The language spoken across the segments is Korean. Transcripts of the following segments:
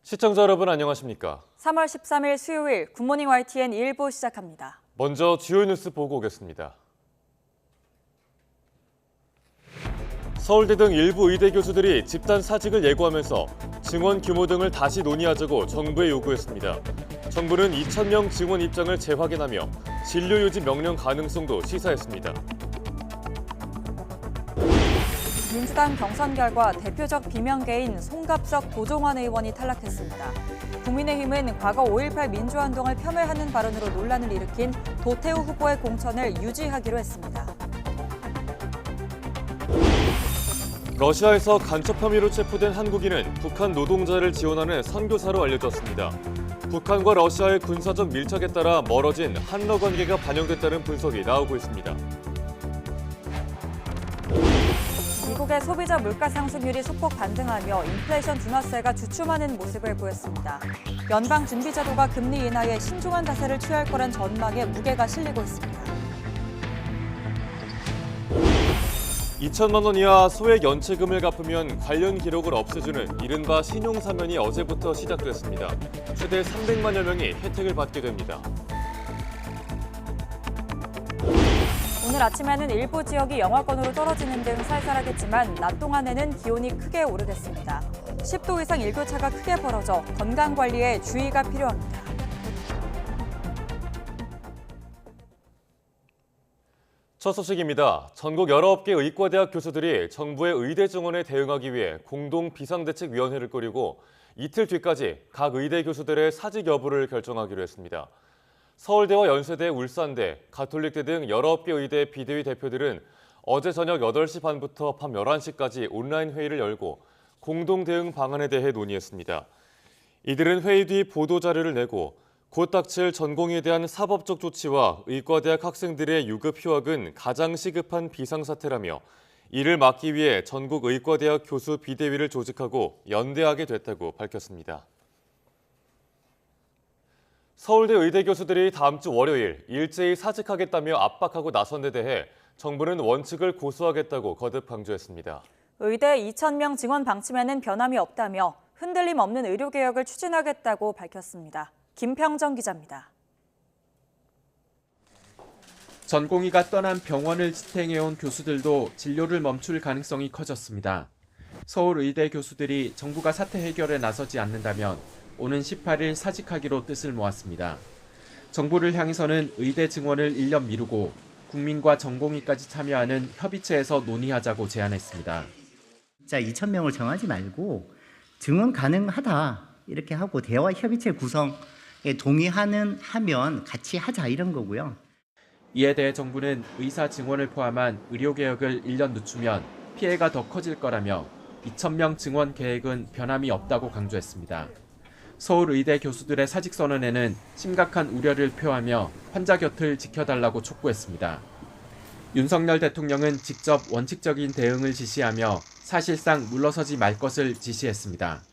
시청자 여러분 안녕하십니까? 3월 13일 수요일 굿모닝 YTN 1부 시작합니다. 먼저 주요 뉴스 보고 오겠습니다. 서울대 등 일부 의대 교수들이 집단 사직을 예고하면서 증원 규모 등을 다시 논의하자고 정부에 요구했습니다. 정부는 2,000명 증원 입장을 재확인하며 진료 유지 명령 가능성도 시사했습니다. 민주당 경선 결과 대표적 비명계인 송갑석 도종환 의원이 탈락했습니다. 국민의힘은 과거 5.18 민주화운동을 폄훼하는 발언으로 논란을 일으킨 도태우 후보의 공천을 유지하기로 했습니다. 러시아에서 간첩 혐의로 체포된 한국인은 북한 노동자를 지원하는 선교사로 알려졌습니다. 북한과 러시아의 군사적 밀착에 따라 멀어진 한러 관계가 반영됐다는 분석이 나오고 있습니다. 미국의 소비자 물가 상승률이 소폭 반등하며 인플레이션 둔화세가 주춤하는 모습을 보였습니다. 연방준비제도가 금리 인하에 신중한 자세를 취할 거란 전망에 무게가 실리고 있습니다. 2천만 원 이하 소액 연체금을 갚으면 관련 기록을 없애주는 이른바 신용사면이 어제부터 시작됐습니다. 최대 300만여 명이 혜택을 받게 됩니다. 오늘 아침에는 일부 지역이 영하권으로 떨어지는 등 쌀쌀하겠지만 낮 동안에는 기온이 크게 오르겠습니다. 10도 이상 일교차가 크게 벌어져 건강관리에 주의가 필요합니다. 첫 소식입니다. 전국 19개 의과대학 교수들이 정부의 의대 증원에 대응하기 위해 공동 비상대책위원회를 꾸리고 이틀 뒤까지 각 의대 교수들의 사직 여부를 결정하기로 했습니다. 서울대와 연세대, 울산대, 가톨릭대 등 19개 의대 비대위 대표들은 어제 저녁 8시 반부터 밤 11시까지 온라인 회의를 열고 공동 대응 방안에 대해 논의했습니다. 이들은 회의 뒤 보도자료를 내고 곧 닥칠 전공에 대한 사법적 조치와 의과대학 학생들의 유급 휴학은 가장 시급한 비상사태라며 이를 막기 위해 전국 의과대학 교수 비대위를 조직하고 연대하게 됐다고 밝혔습니다. 서울대 의대 교수들이 다음 주 월요일 일제히 사직하겠다며 압박하고 나선 데 대해 정부는 원칙을 고수하겠다고 거듭 강조했습니다. 의대 2,000명 증원 방침에는 변함이 없다며 흔들림 없는 의료개혁을 추진하겠다고 밝혔습니다. 김평정 기자입니다. 전공의가 떠난 병원을 지탱해온 교수들도 진료를 멈출 가능성이 커졌습니다. 서울의대 교수들이 정부가 사태 해결에 나서지 않는다면 오는 18일 사직하기로 뜻을 모았습니다. 정부를 향해서는 의대 증원을 1년 미루고 국민과 전공의까지 참여하는 협의체에서 논의하자고 제안했습니다. 자, 2,000명을 정하지 말고 증원 가능하다 이렇게 하고 대화 협의체 구성에 동의하면 같이 하자 이런 거고요. 이에 대해 정부는 의사 증원을 포함한 의료개혁을 1년 늦추면 피해가 더 커질 거라며 2,000명 증원 계획은 변함이 없다고 강조했습니다. 서울의대 교수들의 사직 선언에는 심각한 우려를 표하며 환자 곁을 지켜달라고 촉구했습니다. 윤석열 대통령은 직접 원칙적인 대응을 지시하며 사실상 물러서지 말 것을 지시했습니다.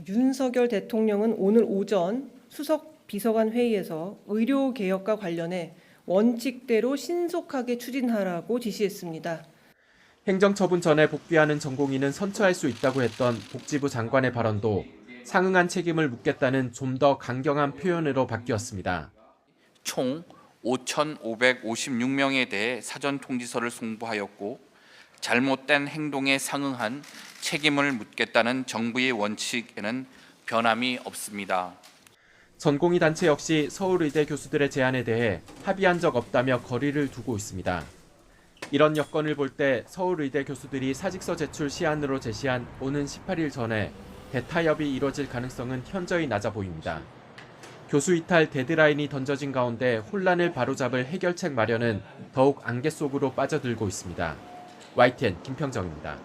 윤석열 대통령은 오늘 오전 수석 비서관 회의에서 의료개혁과 관련해 원칙대로 신속하게 추진하라고 지시했습니다. 행정처분 전에 복귀하는 전공의는 선처할 수 있다고 했던 복지부 장관의 발언도 상응한 책임을 묻겠다는 좀 더 강경한 표현으로 바뀌었습니다. 총 5,556명에 대해 사전 통지서를 송부하였고 잘못된 행동에 상응한 책임을 묻겠다는 정부의 원칙에는 변함이 없습니다. 전공의 단체 역시 서울의대 교수들의 제안에 대해 합의한 적 없다며 거리를 두고 있습니다. 이런 여건을 볼 때 서울의대 교수들이 사직서 제출 시한으로 제시한 오는 18일 전에 대타협이 이뤄질 가능성은 현저히 낮아 보입니다. 교수 이탈 데드라인이 던져진 가운데 혼란을 바로잡을 해결책 마련은 더욱 안개 속으로 빠져들고 있습니다. YTN 김평정입니다.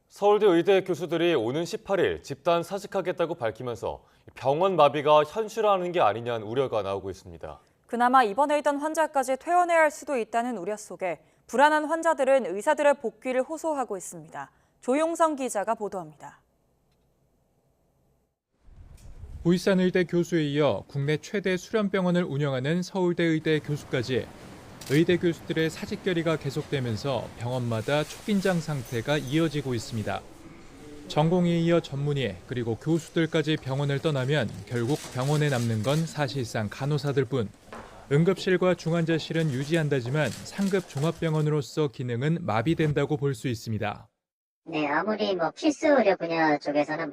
서울대 의대 교수들이 오는 18일 집단 사직하겠다고 밝히면서 병원 마비가 현실화하는 게 아니냐는 우려가 나오고 있습니다. 그나마 입원해 있던 환자까지 퇴원해야 할 수도 있다는 우려 속에 불안한 환자들은 의사들의 복귀를 호소하고 있습니다. 조용성 기자가 보도합니다. 울산의대 교수에 이어 국내 최대 수련병원을 운영하는 서울대의대 교수까지 의대 교수들의 사직 결의가 계속되면서 병원마다 초긴장 상태가 이어지고 있습니다. 전공의에 이어 전문의 그리고 교수들까지 병원을 떠나면 결국 병원에 남는 건 사실상 간호사들뿐. 응급실과 중환자실은 유지한다지만 상급 종합병원으로서 기능은 마비된다고 볼 수 있습니다. 네, 아무리 필수 의료 분야 쪽에서는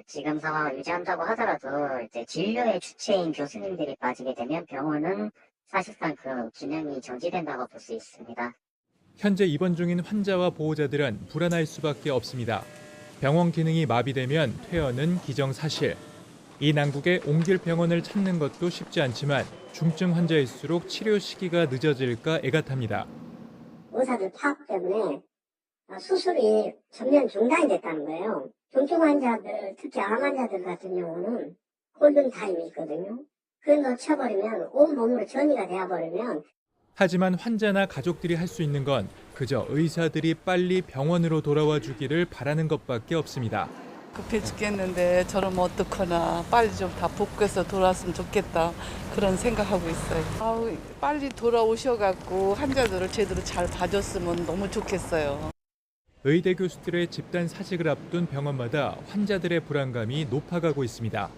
지금 상황을 유지한다고 하더라도 이제 진료의 주체인 교수님들이 빠지게 되면 병원은 사실상 그 균형이 정지된다고 볼 수 있습니다. 현재 입원 중인 환자와 보호자들은 불안할 수밖에 없습니다. 병원 기능이 마비되면 퇴원은 기정사실. 이 난국에 옮길 병원을 찾는 것도 쉽지 않지만 중증 환자일수록 치료 시기가 늦어질까 애같합니다. 의사들 파업 때문에 수술이 전면 중단이 됐다는 거예요. 중증 환자들, 특히 암 환자들 같은 경우는 골든타임이 있거든요. 그걸 놓쳐버리면 온몸으로 전이가 되어버리면. 하지만 환자나 가족들이 할 수 있는 건 그저 의사들이 빨리 병원으로 돌아와 주기를 바라는 것밖에 없습니다. 급해 죽겠는데 저러면 어떡하나 빨리 좀 다 복구해서 돌아왔으면 좋겠다 그런 생각하고 있어요. 빨리 돌아오셔갖고 환자들을 제대로 잘 봐줬으면 너무 좋겠어요. 의대 교수들의 집단 사직을 앞둔 병원마다 환자들의 불안감이 높아가고 있습니다.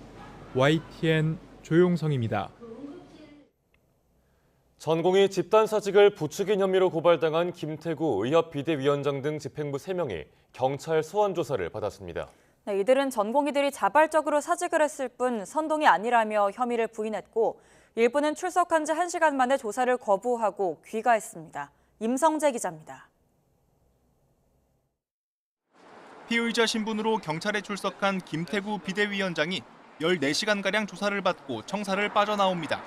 YTN 조용성입니다. 전공의 집단 사직을 부추긴 혐의로 고발당한 김태구 의협 비대위원장 등 집행부 3명이 경찰 소환 조사를 받았습니다. 네, 이들은 전공의들이 자발적으로 사직을 했을 뿐 선동이 아니라며 혐의를 부인했고 일부는 출석한 지 1시간 만에 조사를 거부하고 귀가했습니다. 임성재 기자입니다. 피의자 신분으로 경찰에 출석한 김태구 비대위원장이 14시간가량 조사를 받고 청사를 빠져나옵니다.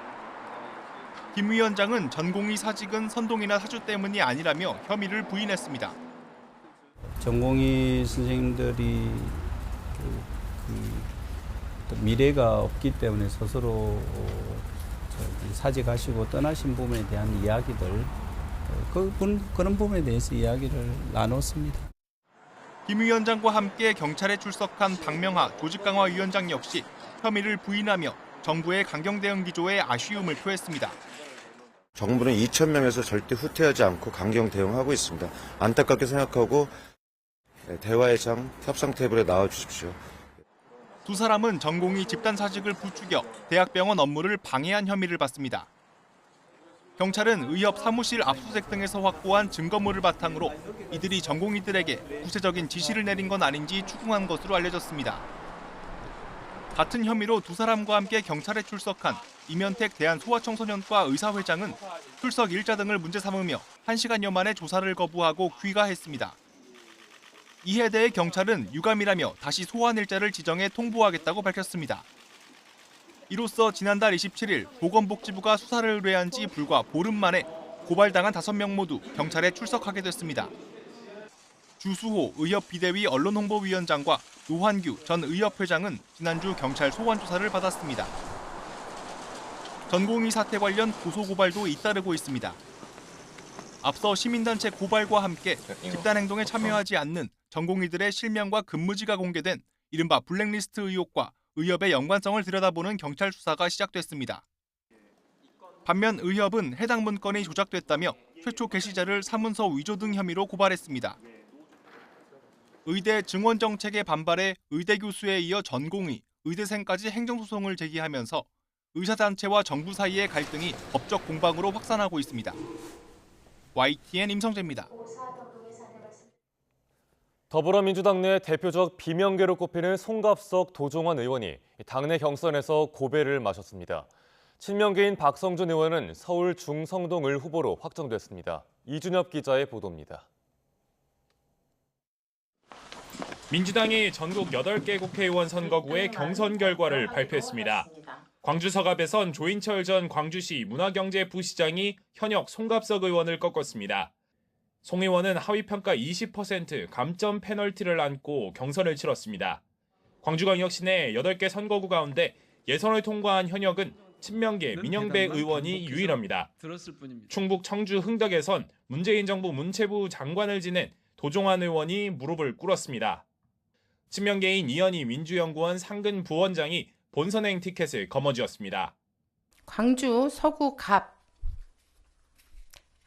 김 위원장은 전공의 사직은 선동이나 사주 때문이 아니라며 혐의를 부인했습니다. 전공의 선생님들이 미래가 없기 때문에 스스로 사직하시고 떠나신 부분에 대한 이야기들, 그런 부분에 대해서 이야기를 나눴습니다. 김 위원장과 함께 경찰에 출석한 박명하 조직강화위원장 역시 혐의를 부인하며 정부의 강경 대응 기조에 아쉬움을 표했습니다. 정부는 2,000명에서 절대 후퇴하지 않고 강경 대응하고 있습니다. 안타깝게 생각하고 대화의 장, 협상 테이블에 나와 주십시오. 두 사람은 전공의 집단 사직을 부추겨 대학병원 업무를 방해한 혐의를 받습니다. 경찰은 의협 사무실 압수수색 등에서 확보한 증거물을 바탕으로 이들이 전공의들에게 구체적인 지시를 내린 건 아닌지 추궁한 것으로 알려졌습니다. 같은 혐의로 두 사람과 함께 경찰에 출석한 이면택 대한소아청소년과 의사회장은 출석 일자 등을 문제 삼으며 1시간여 만에 조사를 거부하고 귀가했습니다. 이에 대해 경찰은 유감이라며 다시 소환 일자를 지정해 통보하겠다고 밝혔습니다. 이로써 지난달 27일 보건복지부가 수사를 의뢰한 지 불과 보름 만에 고발당한 5명 모두 경찰에 출석하게 됐습니다. 주수호 의협 비대위 언론홍보위원장과 노환규 전 의협회장은 지난주 경찰 소환 조사를 받았습니다. 전공의 사태 관련 고소고발도 잇따르고 있습니다. 앞서 시민단체 고발과 함께 집단행동에 참여하지 않는 전공의들의 실명과 근무지가 공개된 이른바 블랙리스트 의혹과 의협의 연관성을 들여다보는 경찰 수사가 시작됐습니다. 반면 의협은 해당 문건이 조작됐다며 최초 게시자를 사문서 위조 등 혐의로 고발했습니다. 의대 증원 정책에 반발해 의대 교수에 이어 전공의, 의대생까지 행정소송을 제기하면서 의사단체와 정부 사이의 갈등이 법적 공방으로 확산하고 있습니다. YTN 임성재입니다. 더불어민주당 내 대표적 비명계로 꼽히는 송갑석 도종환 의원이 당내 경선에서 고배를 마셨습니다. 친명계인 박성준 의원은 서울 중성동을 후보로 확정됐습니다. 이준엽 기자의 보도입니다. 민주당이 전국 8개 국회의원 선거구의 경선 결과를 발표했습니다. 광주 서갑에선 조인철 전 광주시 문화경제부시장이 현역 송갑석 의원을 꺾었습니다. 송 의원은 하위평가 20% 감점 페널티를 안고 경선을 치렀습니다. 광주광역시 내 8개 선거구 가운데 예선을 통과한 현역은 친명계 민영배 의원이 유일합니다. 충북 청주 흥덕에선 문재인 정부 문체부 장관을 지낸 도종환 의원이 무릎을 꿇었습니다. 친명계인 이현희 민주연구원 상근 부원장이 본선행 티켓을 거머쥐었습니다. 광주 서구 갑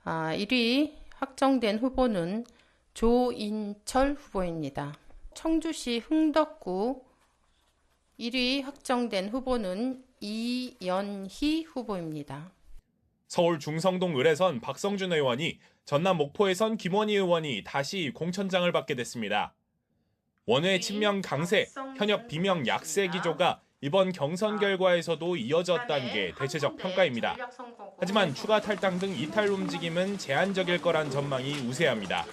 1위 확정된 후보는 조인철 후보입니다. 청주시 흥덕구 1위 확정된 후보는 이연희 후보입니다. 서울 중성동 을에선 박성준 의원이, 전남 목포에선 김원희 의원이 다시 공천장을 받게 됐습니다. 원외 친명 강세, 현역 비명 약세 기조가 이번 경선 결과에서도 이어졌다는 게 대체적 평가입니다. 하지만 추가 탈당 등 이탈 움직임은 제한적일 거란 전망이 우세합니다.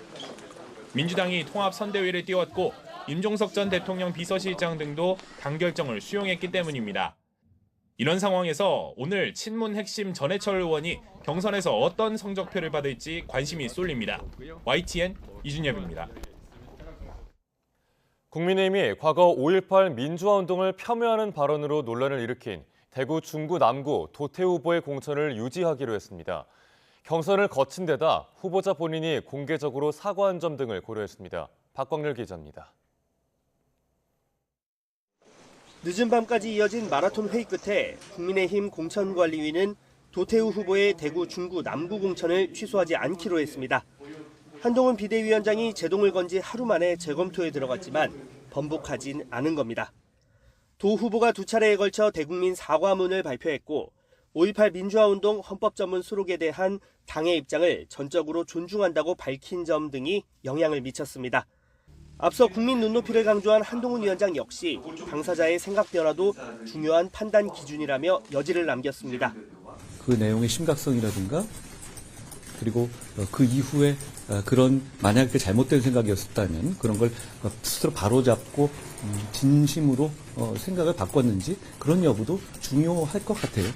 민주당이 통합 선대위를 띄웠고 임종석 전 대통령 비서실장 등도 당 결정을 수용했기 때문입니다. 이런 상황에서 오늘 친문 핵심 전해철 의원이 경선에서 어떤 성적표를 받을지 관심이 쏠립니다. YTN 이준엽입니다. 국민의힘이 과거 5.18 민주화운동을 폄훼하는 발언으로 논란을 일으킨 대구 중구 남구 도태 후보의 공천을 유지하기로 했습니다. 경선을 거친 데다 후보자 본인이 공개적으로 사과한 점 등을 고려했습니다. 박광렬 기자입니다. 늦은 밤까지 이어진 마라톤 회의 끝에 국민의힘 공천관리위는 도태우 후보의 대구 중구 남구 공천을 취소하지 않기로 했습니다. 한동훈 비대위원장이 제동을 건 지 하루 만에 재검토에 들어갔지만 번복하진 않은 겁니다. 도 후보가 두 차례에 걸쳐 대국민 사과문을 발표했고 5.18 민주화운동 헌법전문 수록에 대한 당의 입장을 전적으로 존중한다고 밝힌 점 등이 영향을 미쳤습니다. 앞서 국민 눈높이를 강조한 한동훈 위원장 역시 당사자의 생각 변화도 중요한 판단 기준이라며 여지를 남겼습니다. 그 내용의 심각성이라든가 그리고 그 이후에 그런 만약에 잘못된 생각이었다면 그런 걸 스스로 바로잡고 진심으로 생각을 바꿨는지 그런 여부도 중요할 것 같아요.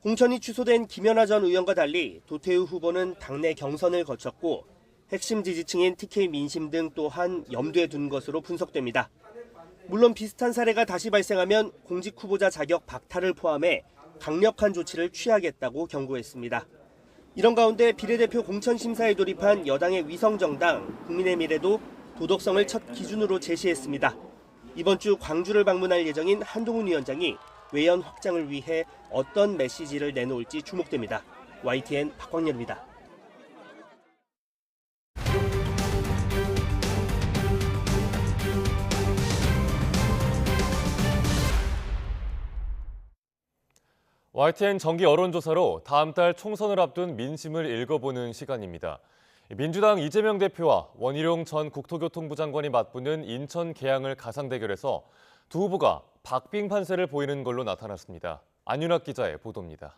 공천이 취소된 김연아 전 의원과 달리 도태우 후보는 당내 경선을 거쳤고 핵심 지지층인 TK 민심 등 또한 염두에 둔 것으로 분석됩니다. 물론 비슷한 사례가 다시 발생하면 공직 후보자 자격 박탈을 포함해 강력한 조치를 취하겠다고 경고했습니다. 이런 가운데 비례대표 공천 심사에 돌입한 여당의 위성정당 국민의미래도 도덕성을 첫 기준으로 제시했습니다. 이번 주 광주를 방문할 예정인 한동훈 위원장이 외연 확장을 위해 어떤 메시지를 내놓을지 주목됩니다. YTN 박광렬입니다. YTN 정기 여론조사로 다음 달 총선을 앞둔 민심을 읽어보는 시간입니다. 민주당 이재명 대표와 원희룡 전 국토교통부 장관이 맞붙는 인천 계양을 가상 대결에서 두 후보가 박빙 판세를 보이는 걸로 나타났습니다. 안윤학 기자의 보도입니다.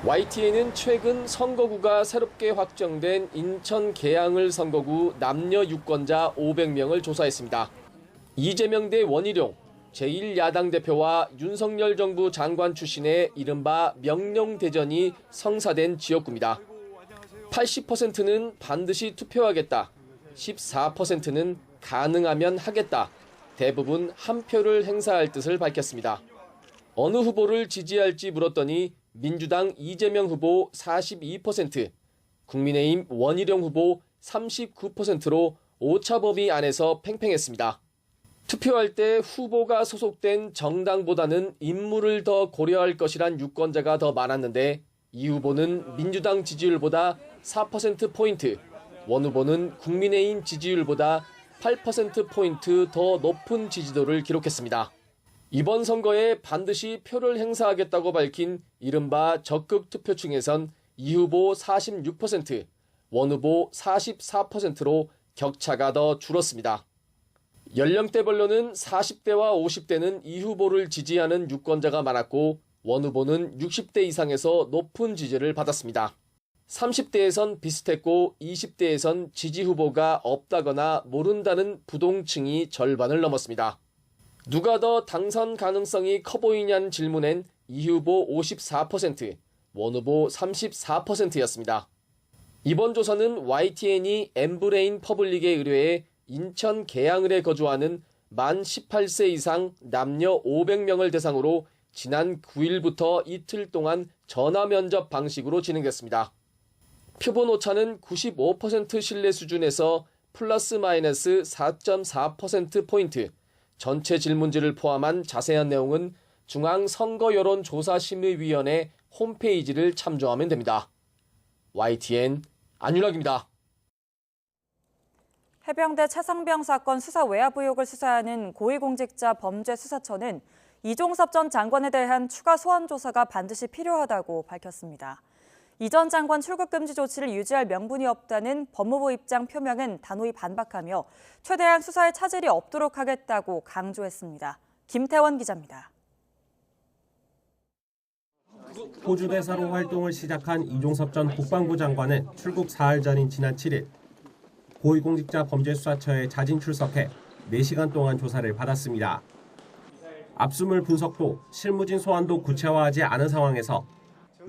YTN은 최근 선거구가 새롭게 확정된 인천 계양을 선거구 남녀 유권자 500명을 조사했습니다. 이재명 대 원희룡, 제1야당 대표와 윤석열 정부 장관 출신의 이른바 명령대전이 성사된 지역구입니다. 80%는 반드시 투표하겠다, 14%는 가능하면 하겠다, 대부분 한 표를 행사할 뜻을 밝혔습니다. 어느 후보를 지지할지 물었더니 민주당 이재명 후보 42%, 국민의힘 원희룡 후보 39%로 오차 범위 안에서 팽팽했습니다. 투표할 때 후보가 소속된 정당보다는 인물을 더 고려할 것이란 유권자가 더 많았는데 이 후보는 민주당 지지율보다 4%포인트, 원 후보는 국민의힘 지지율보다 8%포인트 더 높은 지지도를 기록했습니다. 이번 선거에 반드시 표를 행사하겠다고 밝힌 이른바 적극 투표층에선 이 후보 46%, 원 후보 44%로 격차가 더 줄었습니다. 연령대별로는 40대와 50대는 이 후보를 지지하는 유권자가 많았고 원 후보는 60대 이상에서 높은 지지를 받았습니다. 30대에선 비슷했고 20대에선 지지 후보가 없다거나 모른다는 부동층이 절반을 넘었습니다. 누가 더 당선 가능성이 커 보이냐는 질문엔 이 후보 54%, 원 후보 34%였습니다. 이번 조사는 YTN이 엠브레인 퍼블릭에 의뢰해 인천 계양을에 거주하는 만 18세 이상 남녀 500명을 대상으로 지난 9일부터 이틀 동안 전화 면접 방식으로 진행됐습니다. 표본 오차는 95% 신뢰 수준에서 플러스 마이너스 4.4%포인트, 전체 질문지를 포함한 자세한 내용은 중앙선거여론조사심의위원회 홈페이지를 참조하면 됩니다. YTN 안윤학입니다. 해병대 차상병 사건 수사 외압 의혹을 수사하는 고위공직자 범죄수사처는 이종섭 전 장관에 대한 추가 소환 조사가 반드시 필요하다고 밝혔습니다. 이 전 장관 출국 금지 조치를 유지할 명분이 없다는 법무부 입장 표명은 단호히 반박하며 최대한 수사에 차질이 없도록 하겠다고 강조했습니다. 김태원 기자입니다. 호주 대사로 활동을 시작한 이종섭 전 국방부 장관은 출국 사흘 전인 지난 7일 고위공직자 범죄수사처에 자진 출석해 4시간 동안 조사를 받았습니다. 압수물 분석도 실무진 소환도 구체화하지 않은 상황에서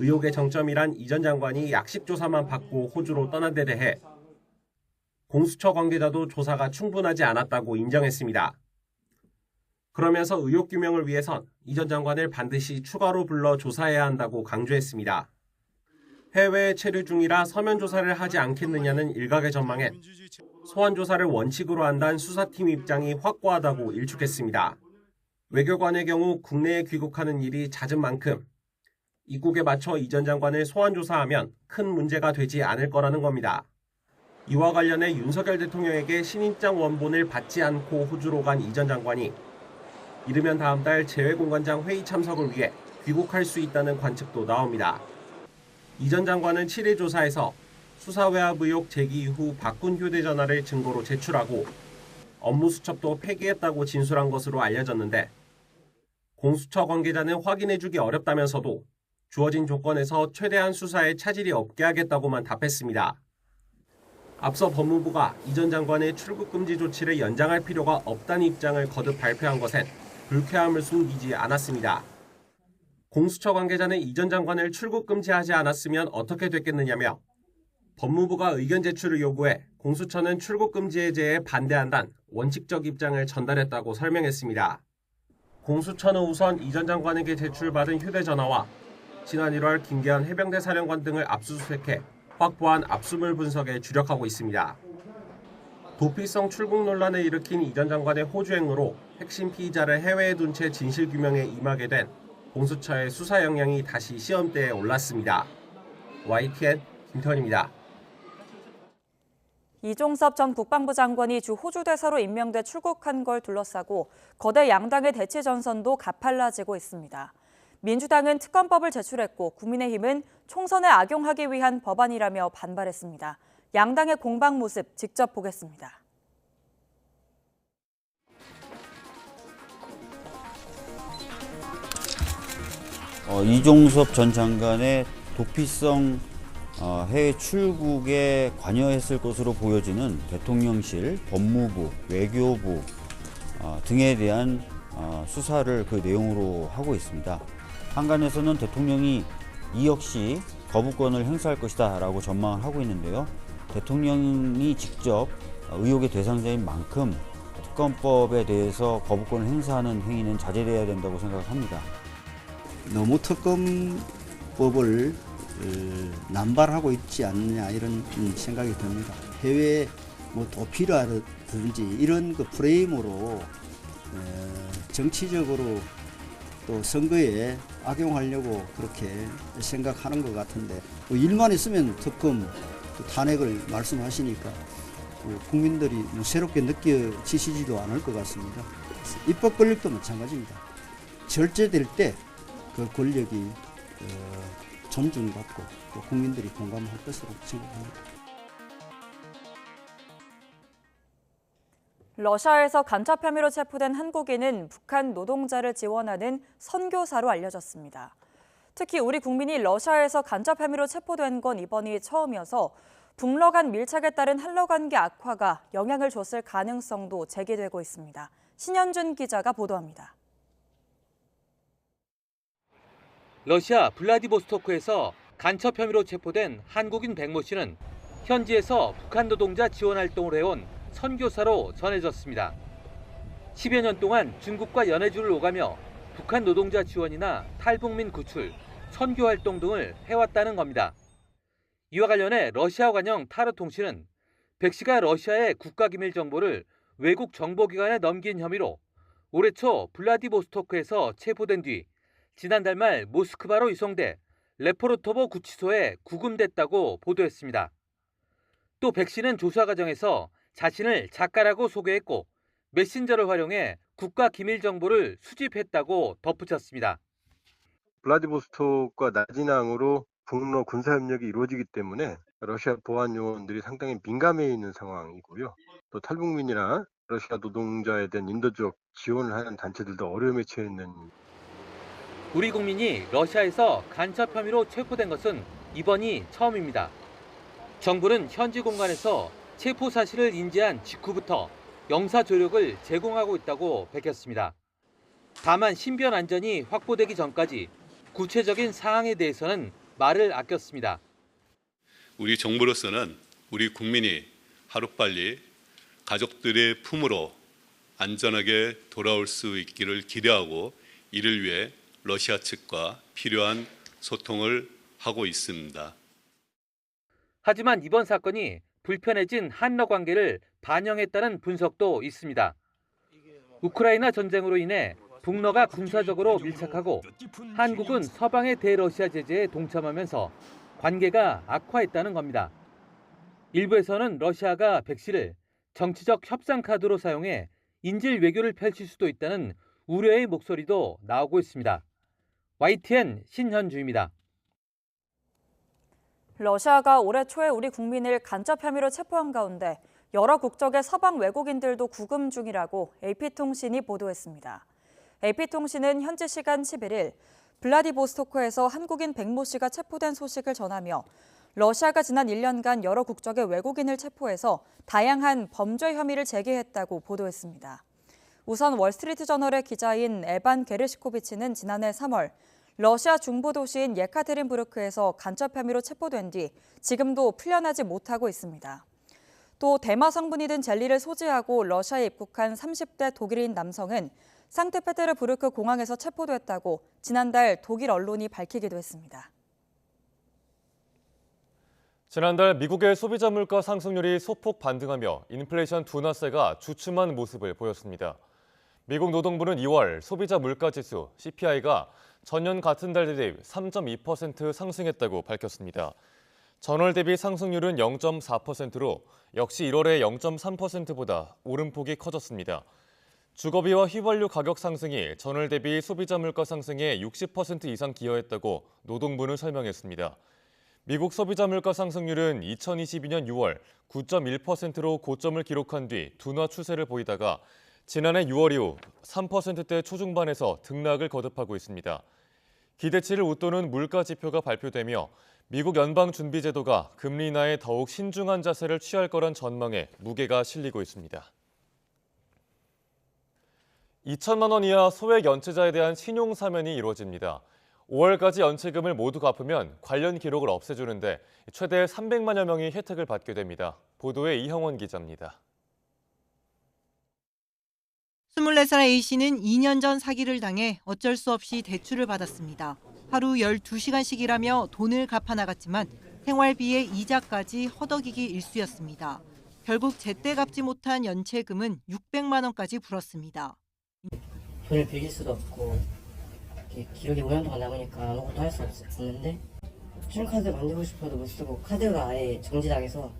의혹의 정점이란 이 전 장관이 약식 조사만 받고 호주로 떠난 데 대해 공수처 관계자도 조사가 충분하지 않았다고 인정했습니다. 그러면서 의혹 규명을 위해선 이 전 장관을 반드시 추가로 불러 조사해야 한다고 강조했습니다. 해외에 체류 중이라 서면 조사를 하지 않겠느냐는 일각의 전망엔 소환 조사를 원칙으로 한다는 수사팀 입장이 확고하다고 일축했습니다. 외교관의 경우 국내에 귀국하는 일이 잦은 만큼 입국에 맞춰 이 전 장관을 소환 조사하면 큰 문제가 되지 않을 거라는 겁니다. 이와 관련해 윤석열 대통령에게 신입장 원본을 받지 않고 호주로 간 이 전 장관이 이르면 다음 달 재외공관장 회의 참석을 위해 귀국할 수 있다는 관측도 나옵니다. 이 전 장관은 7일 조사에서 수사외압 의혹 제기 이후 바꾼 휴대전화를 증거로 제출하고 업무 수첩도 폐기했다고 진술한 것으로 알려졌는데 공수처 관계자는 확인해주기 어렵다면서도 주어진 조건에서 최대한 수사에 차질이 없게 하겠다고만 답했습니다. 앞서 법무부가 이 전 장관의 출국 금지 조치를 연장할 필요가 없다는 입장을 거듭 발표한 것엔 불쾌함을 숨기지 않았습니다. 공수처 관계자는 이 전 장관을 출국 금지하지 않았으면 어떻게 됐겠느냐며 법무부가 의견 제출을 요구해 공수처는 출국 금지 해제에 반대한다는 원칙적 입장을 전달했다고 설명했습니다. 공수처는 우선 이 전 장관에게 제출받은 휴대전화와 지난 1월 김계한 해병대 사령관 등을 압수수색해 확보한 압수물 분석에 주력하고 있습니다. 도피성 출국 논란을 일으킨 이 전 장관의 호주행으로 핵심 피의자를 해외에 둔 채 진실규명에 임하게 된 공수처의 수사 역량이 다시 시험대에 올랐습니다. YTN 김태원입니다. 이종섭 전 국방부 장관이 주 호주 대사로 임명돼 출국한 걸 둘러싸고 거대 양당의 대치 전선도 가팔라지고 있습니다. 민주당은 특검법을 제출했고 국민의힘은 총선에 악용하기 위한 법안이라며 반발했습니다. 양당의 공방 모습 직접 보겠습니다. 이종섭 전 장관의 도피성 해외 출국에 관여했을 것으로 보여지는 대통령실, 법무부, 외교부 등에 대한 수사를 그 내용으로 하고 있습니다. 한간에서는 대통령이 이 역시 거부권을 행사할 것이다 라고 전망을 하고 있는데요. 대통령이 직접 의혹의 대상자인 만큼 특검법에 대해서 거부권을 행사하는 행위는 자제돼야 된다고 생각합니다. 너무 특검법을 남발하고 있지 않느냐 이런 생각이 듭니다. 해외 도피라든지 이런 그 프레임으로 정치적으로 또 선거에 악용하려고 그렇게 생각하는 것 같은데 일만 있으면 특검 탄핵을 말씀하시니까 국민들이 새롭게 느껴지시지도 않을 것 같습니다. 입법 권력도 마찬가지입니다. 절제될 때 그 권력이 존중받고 또 국민들이 공감할 것으로 생각합니다. 러시아에서 간첩 혐의로 체포된 한국인은 북한 노동자를 지원하는 선교사로 알려졌습니다. 특히 우리 국민이 러시아에서 간첩 혐의로 체포된 건 이번이 처음이어서 북러 간 밀착에 따른 한러 관계 악화가 영향을 줬을 가능성도 제기되고 있습니다. 신현준 기자가 보도합니다. 러시아 블라디보스토크에서 간첩 혐의로 체포된 한국인 백모 씨는 현지에서 북한 노동자 지원 활동을 해온 선교사로 전해졌습니다. 10여 년 동안 중국과 연해줄을 오가며 북한 노동자 지원이나 탈북민 구출, 선교 활동 등을 해왔다는 겁니다. 이와 관련해 러시아 관영 타르통신은 백 씨가 러시아의 국가기밀 정보를 외국 정보기관에 넘긴 혐의로 올해 초 블라디보스토크에서 체포된 뒤 지난달 말 모스크바로 이송돼 레포르토보 구치소에 구금됐다고 보도했습니다. 또 백 씨는 조사 과정에서 자신을 작가라고 소개했고 메신저를 활용해 국가 기밀 정보를 수집했다고 덧붙였습니다. 블라디보스톡과 나진항으로 북러 군사협력이 이루어지기 때문에 러시아 보안 요원들이 상당히 민감해 있는 상황이고요. 또 탈북민이나 러시아 노동자에 대한 인도적 지원을 하는 단체들도 어려움에 처해 있는. 우리 국민이 러시아에서 간첩 혐의로 체포된 것은 이번이 처음입니다. 정부는 현지 공간에서 체포 사실을 인지한 직후부터 영사 조력을 제공하고 있다고 밝혔습니다. 다만 신변 안전이 확보되기 전까지 구체적인 사항에 대해서는 말을 아꼈습니다. 우리 정부로서는 우리 국민이 하루빨리 가족들의 품으로 안전하게 돌아올 수 있기를 기대하고 이를 위해 러시아 측과 필요한 소통을 하고 있습니다. 하지만 이번 사건이 불편해진 한러 관계를 반영했다는 분석도 있습니다. 우크라이나 전쟁으로 인해 북러가 군사적으로 밀착하고 한국은 서방의 대러시아 제재에 동참하면서 관계가 악화했다는 겁니다. 일부에서는 러시아가 백씨를 정치적 협상 카드로 사용해 인질 외교를 펼칠 수도 있다는 우려의 목소리도 나오고 있습니다. YTN 신현주입니다. 러시아가 올해 초에 우리 국민을 간첩 혐의로 체포한 가운데 여러 국적의 서방 외국인들도 구금 중이라고 AP통신이 보도했습니다. AP통신은 현지 시간 11일 블라디보스토크에서 한국인 백모 씨가 체포된 소식을 전하며 러시아가 지난 1년간 여러 국적의 외국인을 체포해서 다양한 범죄 혐의를 제기했다고 보도했습니다. 우선 월스트리트저널의 기자인 에반 게르시코비치는 지난해 3월 러시아 중부 도시인 예카테린부르크에서 간첩 혐의로 체포된 뒤 지금도 풀려나지 못하고 있습니다. 또 대마 성분이 든 젤리를 소지하고 러시아에 입국한 30대 독일인 남성은 상트페테르부르크 공항에서 체포됐다고 지난달 독일 언론이 밝히기도 했습니다. 지난달 미국의 소비자 물가 상승률이 소폭 반등하며 인플레이션 둔화세가 주춤한 모습을 보였습니다. 미국 노동부는 2월 소비자 물가 지수 CPI가 전년 같은 달 대비 3.2% 상승했다고 밝혔습니다. 전월 대비 상승률은 0.4%로 역시 1월의 0.3%보다 오름폭이 커졌습니다. 주거비와 휘발유 가격 상승이 전월 대비 소비자 물가 상승에 60% 이상 기여했다고 노동부는 설명했습니다. 미국 소비자 물가 상승률은 2022년 6월 9.1%로 고점을 기록한 뒤 둔화 추세를 보이다가 지난해 6월 이후 3%대 초중반에서 등락을 거듭하고 있습니다. 기대치를 웃도는 물가 지표가 발표되며 미국 연방준비제도가 금리 인하에 더욱 신중한 자세를 취할 거란 전망에 무게가 실리고 있습니다. 2천만 원 이하 소액 연체자에 대한 신용 사면이 이루어집니다. 5월까지 연체금을 모두 갚으면 관련 기록을 없애주는데 최대 300만여 명이 혜택을 받게 됩니다. 보도에 이형원 기자입니다. 24살 A씨는 2년 전 사기를 당해 어쩔 수 없이 대출을 받았습니다. 하루 12시간씩 일하며 돈을 갚아 나갔지만 생활비에 이자까지 허덕이기 일쑤였습니다. 결국 제때 갚지 못한 연체금은 600만 원까지 불었습니다. 돈을 빌릴 수도 없고 기록이 5년 동안 남으니까 아무것도 할 수 없는데 신용카드 만들고 싶어도 못 쓰고 카드가 아예 정지당해서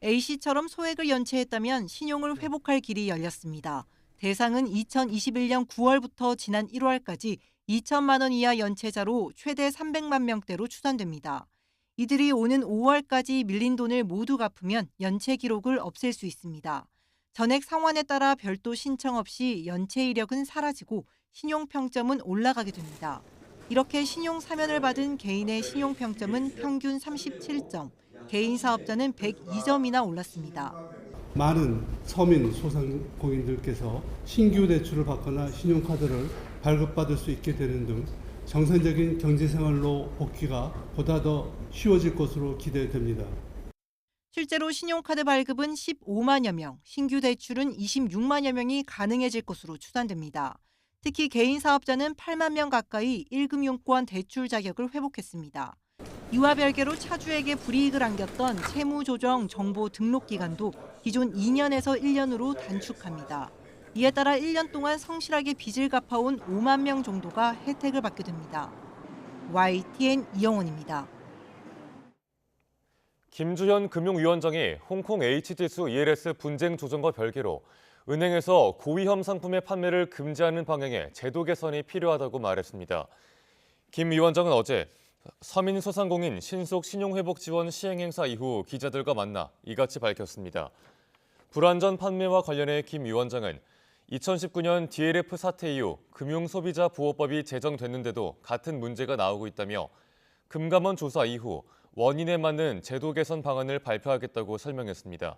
A씨처럼 소액을 연체했다면 신용을 회복할 길이 열렸습니다. 대상은 2021년 9월부터 지난 1월까지 2천만 원 이하 연체자로 최대 300만 명대로 추산됩니다. 이들이 오는 5월까지 밀린 돈을 모두 갚으면 연체 기록을 없앨 수 있습니다. 전액 상환에 따라 별도 신청 없이 연체 이력은 사라지고 신용평점은 올라가게 됩니다. 이렇게 신용 사면을 받은 개인의 신용평점은 평균 37점, 개인 사업자는 102점이나 올랐습니다. 많은 서민 소상공인들께서 신규 대출을 받거나 신용카드를 발급받을 수 있게 되는 등 정상적인 경제생활로 복귀가 보다 더 쉬워질 것으로 기대됩니다. 실제로 신용카드 발급은 15만여 명, 신규 대출은 26만여 명이 가능해질 것으로 추산됩니다. 특히 개인 사업자는 8만 명 가까이 1금융권 대출 자격을 회복했습니다. 이와 별개로 차주에게 불이익을 안겼던 채무조정 정보 등록 기간도 기존 2년에서 1년으로 단축합니다. 이에 따라 1년 동안 성실하게 빚을 갚아온 5만 명 정도가 혜택을 받게 됩니다. YTN 이영원입니다. 김주현 금융위원장이 홍콩 H지수 ELS 분쟁 조정과 별개로 은행에서 고위험 상품의 판매를 금지하는 방향의 제도 개선이 필요하다고 말했습니다. 김 위원장은 어제 서민소상공인 신속 신용회복 지원 시행 행사 이후 기자들과 만나 이같이 밝혔습니다. 불완전 판매와 관련해 김 위원장은 2019년 DLF 사태 이후 금융소비자보호법이 제정됐는데도 같은 문제가 나오고 있다며 금감원 조사 이후 원인에 맞는 제도 개선 방안을 발표하겠다고 설명했습니다.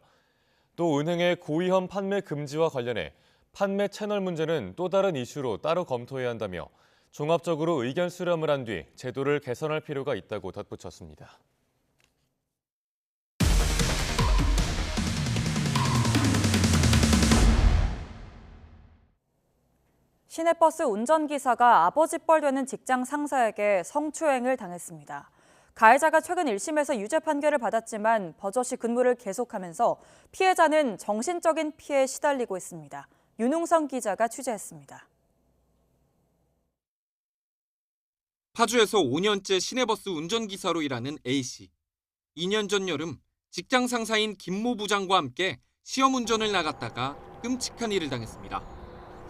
또 은행의 고위험 판매 금지와 관련해 판매 채널 문제는 또 다른 이슈로 따로 검토해야 한다며 종합적으로 의견 수렴을 한 뒤 제도를 개선할 필요가 있다고 덧붙였습니다. 시내버스 운전기사가 아버지 뻘 되는 직장 상사에게 성추행을 당했습니다. 가해자가 최근 1심에서 유죄 판결을 받았지만 버젓이 근무를 계속하면서 피해자는 정신적인 피해에 시달리고 있습니다. 윤웅성 기자가 취재했습니다. 파주에서 5년째 시내버스 운전기사로 일하는 A씨. 2년 전 여름 직장 상사인 김모 부장과 함께 시험 운전을 나갔다가 끔찍한 일을 당했습니다.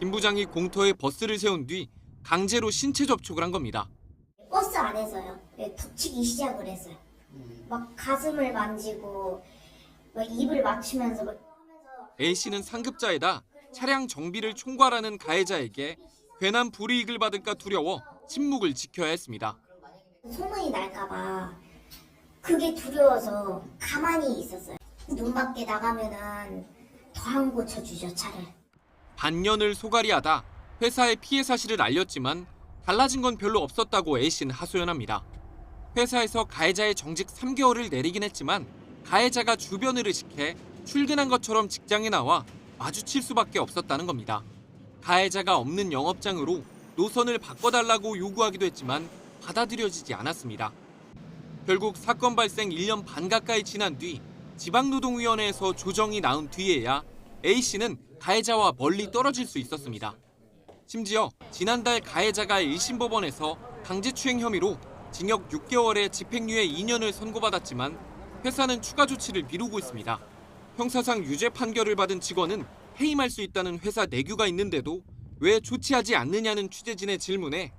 김 부장이 공터에 버스를 세운 뒤 강제로 신체 접촉을 한 겁니다. 버스 안에서요. 덮치기 시작을 했어요. 막 가슴을 만지고 막 입을 맞추면서 A씨는 상급자에다 차량 정비를 총괄하는 가해자에게 괜한 불이익을 받을까 두려워 침묵을 지켜야 했습니다. 소문이 날까 봐 그게 두려워서 가만히 있었어요. 눈 밖에 나가면은 더 안 고쳐주죠, 차를. 반년을 소갈이하다 회사에 피해 사실을 알렸지만 달라진 건 별로 없었다고 A씨는 하소연합니다. 회사에서 가해자의 정직 3개월을 내리긴 했지만 가해자가 주변을 의식해 출근한 것처럼 직장에 나와 마주칠 수밖에 없었다는 겁니다. 가해자가 없는 영업장으로 노선을 바꿔달라고 요구하기도 했지만 받아들여지지 않았습니다. 결국 사건 발생 1년 반 가까이 지난 뒤 지방노동위원회에서 조정이 나온 뒤에야 A씨는 가해자와 멀리 떨어질 수 있었습니다. 심지어 지난달 가해자가 1심 법원에서 강제추행 혐의로 징역 6개월에 집행유예 2년을 선고받았지만 회사는 추가 조치를 미루고 있습니다. 형사상 유죄 판결을 받은 직원은 해임할 수 있다는 회사 내규가 있는데도 왜 조치하지 않느냐는 취재진의 질문에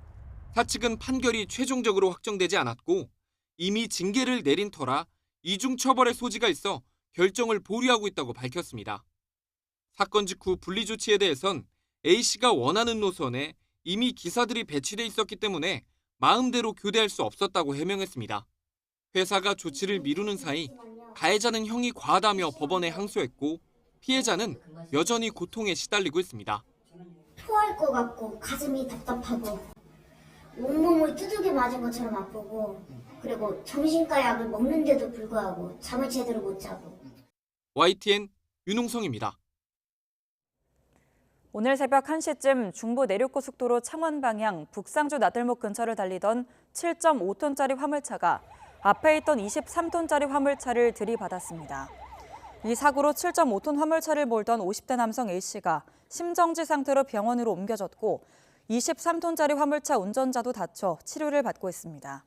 사측은 판결이 최종적으로 확정되지 않았고 이미 징계를 내린 터라 이중 처벌의 소지가 있어 결정을 보류하고 있다고 밝혔습니다. 사건 직후 분리 조치에 대해선 A씨가 원하는 노선에 이미 기사들이 배치돼 있었기 때문에 마음대로 교대할 수 없었다고 해명했습니다. 회사가 조치를 미루는 사이 가해자는 형이 과하다며 법원에 항소했고 피해자는 여전히 고통에 시달리고 있습니다. 토할 것 같고 가슴이 답답하고 온몸을 두들겨 맞은 것처럼 아프고 그리고 정신과 약을 먹는데도 불구하고 잠을 제대로 못 자고. YTN 윤웅성입니다. 오늘 새벽 1시쯤 중부 내륙고속도로 창원 방향 북상주 나들목 근처를 달리던 7.5톤짜리 화물차가 앞에 있던 23톤짜리 화물차를 들이받았습니다. 이 사고로 7.5톤 화물차를 몰던 50대 남성 A씨가 심정지 상태로 병원으로 옮겨졌고 23톤짜리 화물차 운전자도 다쳐 치료를 받고 있습니다.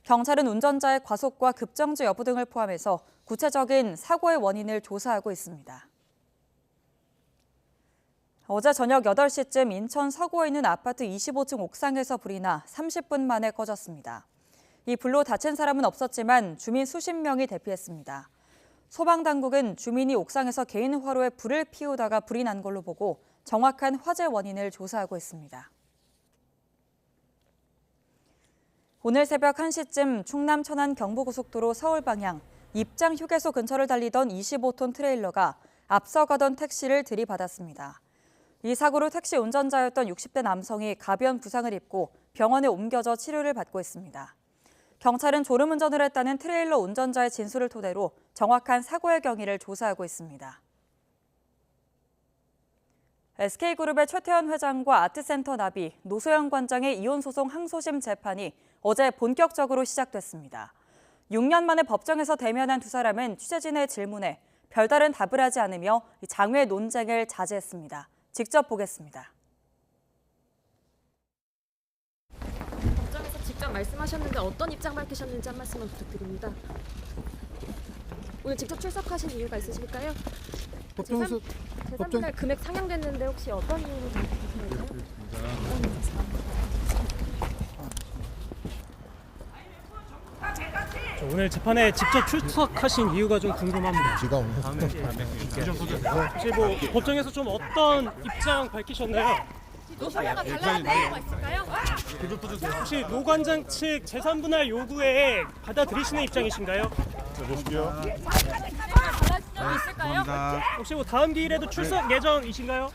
경찰은 운전자의 과속과 급정지 여부 등을 포함해서 구체적인 사고의 원인을 조사하고 있습니다. 어제 저녁 8시쯤 인천 서구에 있는 아파트 25층 옥상에서 불이 나 30분 만에 꺼졌습니다. 이 불로 다친 사람은 없었지만 주민 수십 명이 대피했습니다. 소방당국은 주민이 옥상에서 개인 화로에 불을 피우다가 불이 난 걸로 보고 정확한 화재 원인을 조사하고 있습니다. 오늘 새벽 1시쯤 충남 천안 경부고속도로 서울 방향 입장 휴게소 근처를 달리던 25톤 트레일러가 앞서 가던 택시를 들이받았습니다. 이 사고로 택시 운전자였던 60대 남성이 가벼운 부상을 입고 병원에 옮겨져 치료를 받고 있습니다. 경찰은 졸음운전을 했다는 트레일러 운전자의 진술을 토대로 정확한 사고의 경위를 조사하고 있습니다. SK그룹의 최태원 회장과 아트센터 나비, 노소영 관장의 이혼 소송 항소심 재판이 어제 본격적으로 시작됐습니다. 6년 만에 법정에서 대면한 두 사람은 취재진의 질문에 별다른 답을 하지 않으며 장외 논쟁을 자제했습니다. 직접 보겠습니다. 법정에서 직접 말씀하셨는데 어떤 입장 밝히셨는지 한 말씀만 부탁드립니다. 오늘 직접 출석하신 이유가 있으실까요? 법정에서 제3분할 금액 상향됐는데 혹시 어떤 이유로 그러실까요? 오늘 재판에 직접 출석하신 이유가 좀 궁금합니다. 제가 오늘 혹시 뭐 법정에서 좀 어떤 입장 밝히셨나요? 노사가 달라진 이유가 있을까요? 혹시 노 관장 측 제3분할 요구에 받아들이시는 입장이신가요? 보십시오. 달라진 점이 있을까요? 혹시 뭐 다음 기일에도 출석 예정이신가요?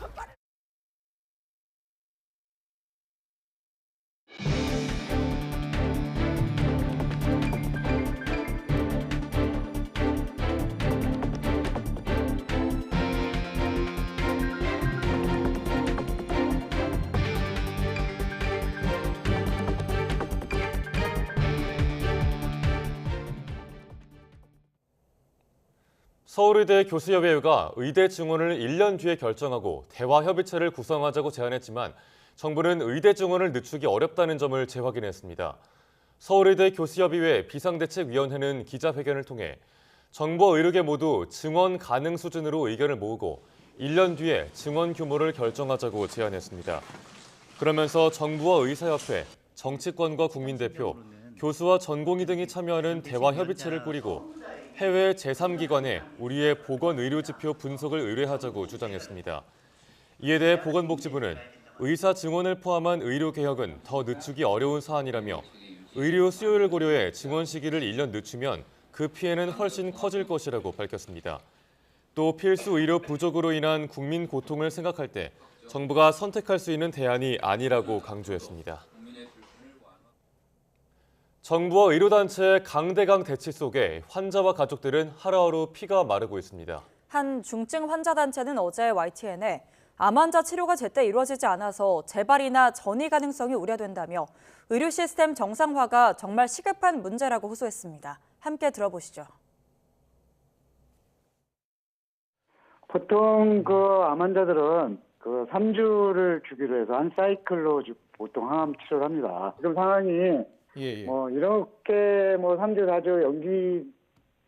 서울의대 교수협의회가 의대 증원을 1년 뒤에 결정하고 대화협의체를 구성하자고 제안했지만 정부는 의대 증원을 늦추기 어렵다는 점을 재확인했습니다. 서울의대 교수협의회 비상대책위원회는 기자회견을 통해 정부와 의료계 모두 증원 가능 수준으로 의견을 모으고 1년 뒤에 증원 규모를 결정하자고 제안했습니다. 그러면서 정부와 의사협회, 정치권과 국민대표, 교수와 전공의 등이 참여하는 대화협의체를 꾸리고 해외 제3기관에 우리의 보건의료지표 분석을 의뢰하자고 주장했습니다. 이에 대해 보건복지부는 의사 증원을 포함한 의료개혁은 더 늦추기 어려운 사안이라며 의료 수요를 고려해 증원 시기를 1년 늦추면 그 피해는 훨씬 커질 것이라고 밝혔습니다. 또 필수 의료 부족으로 인한 국민 고통을 생각할 때 정부가 선택할 수 있는 대안이 아니라고 강조했습니다. 정부와 의료단체의 강대강 대치 속에 환자와 가족들은 하루하루 피가 마르고 있습니다. 한 중증 환자 단체는 어제 YTN에 암 환자 치료가 제때 이루어지지 않아서 재발이나 전이 가능성이 우려된다며 의료 시스템 정상화가 정말 시급한 문제라고 호소했습니다. 함께 들어보시죠. 보통 암 환자들은 3주를 주기로 해서 한 사이클로 보통 항암 치료를 합니다. 지금 상황이 이렇게 3주, 4주 연기,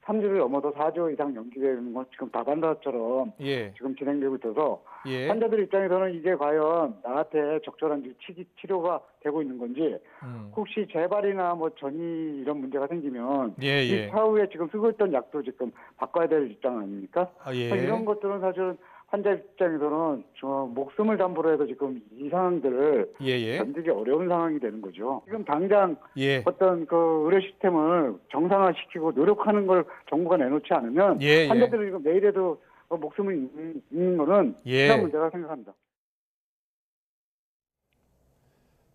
3주를 넘어서 4주 이상 연기되는 건 지금 다반사처럼 지금 진행되고 있어서 환자들 입장에서는 이게 과연 나한테 적절한 치료가 되고 있는 건지 혹시 재발이나 전이 이런 문제가 생기면 이 차후에 지금 쓰고 있던 약도 지금 바꿔야 될 입장 아닙니까? 이런 것들은 사실은 환자 입장에서는 목숨을 담보로 해서 지금 이 상황들을 견디기 어려운 상황이 되는 거죠. 지금 당장 어떤 의료 시스템을 정상화시키고 노력하는 걸 정부가 내놓지 않으면 환자들이 지금 내일에도 목숨을 잃는 거는 심한 문제라 생각합니다.